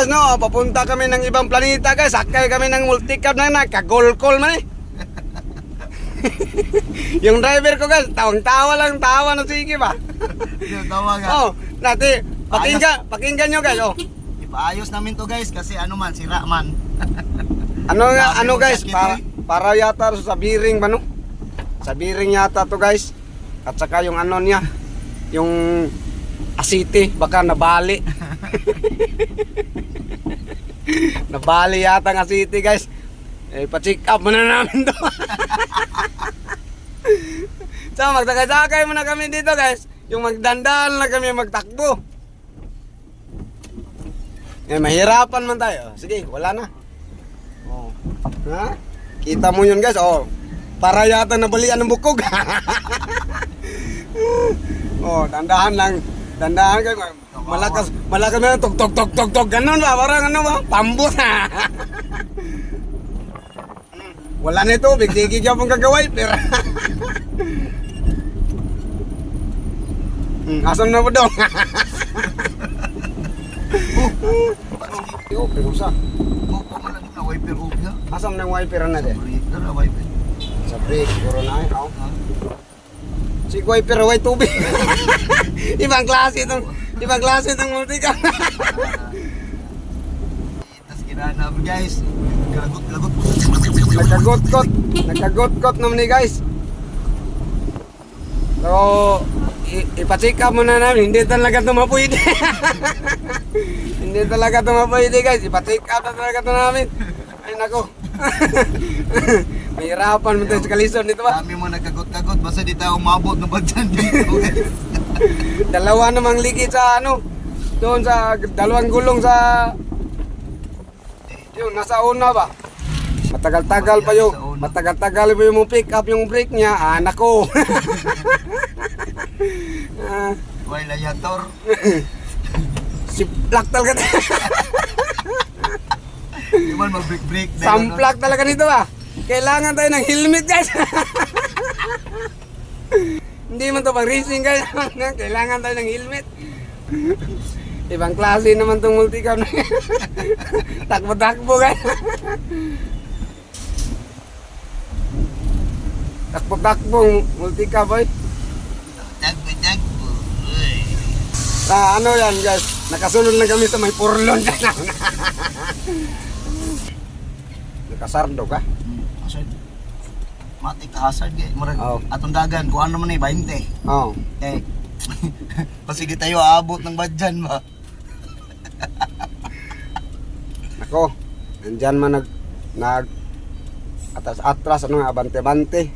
guys, no, papunta kami ng ibang planeta guys. Sakay kami ng multicab na nagka-golkol man eh. Yung driver ko guys, tawang-tawa lang, tawa na sige ba? Tawa ka. Oh, nati, pakinggan nyo guys, oh. Ipaayos namin to guys kasi ano man, sira man. Ano guys, para yata sa bearing ba no? Sa bearing yata to guys. At saka yung ano niya, yung asiti, baka nabali. Nabali yata ng asiti guys. Eh, pa-check up muna namin to. So, magsakay-sakay muna kami dito guys. Yung magdandaan lang kami magtakbo. Eh, mahirapan man tayo. Sige, wala na. Oh. Ha? Kita mo yun guys, oh. Para yata nabalian ng bukog. Oh, dandahan lang. Dandahan kayo. Malakas na tok. Ganun ba? Parang ano ba? Pambot ha. Wala na ito. Bigtigig yung kagaway. Pero asan na po daw? Oh, perusa. Opo man lang na wiper off ya. Asam ng wiper na de? Breaker na wiper. Sa brake, puro na eh. Oh. Si wiper, way tubig. Ibang klase itong multicam. Tapos kinanap guys. Lagot po. Nagkagot-kot naman ni guys. So, ipacheck up muna namin. Hindi talaga ito mapwede. Hindi talaga ito mapwede guys. Ipacheck up na talaga ito namin. Ay nako. Mahirapan mo tayo sa kalisod dito ba? Kami mo nagkagot-kagot. Basta di tayo umabot na ba dyan dito guys. Dalawa namang ligid sa ano. Doon sa dalawang gulong sa yun, nasa una ba? Matagal-tagal pa yung pick up yung brake niya. Anak ko. Wala yator. Siplak talaga. Di man mag-break. Samplak talaga nito ba? Kailangan tayo ng helmet guys. Hindi man to pang racing guys. Kailangan tayo ng helmet. Ibang klase naman itong multicam. Takbo-takbo guys. Takbo-takbo multicam boy. Takbo. Ano yan guys? Nakasunod na kami sa may purlon. Nakasardo ka? Hazard. Matik ka hazard eh. Oh. Atong dagan, kung ano man eh, 20. Oo. Eh, pasige tayo aabot ng badyan ba? Ako, nandyan man nag atras-atras, ano nga, abante-bante.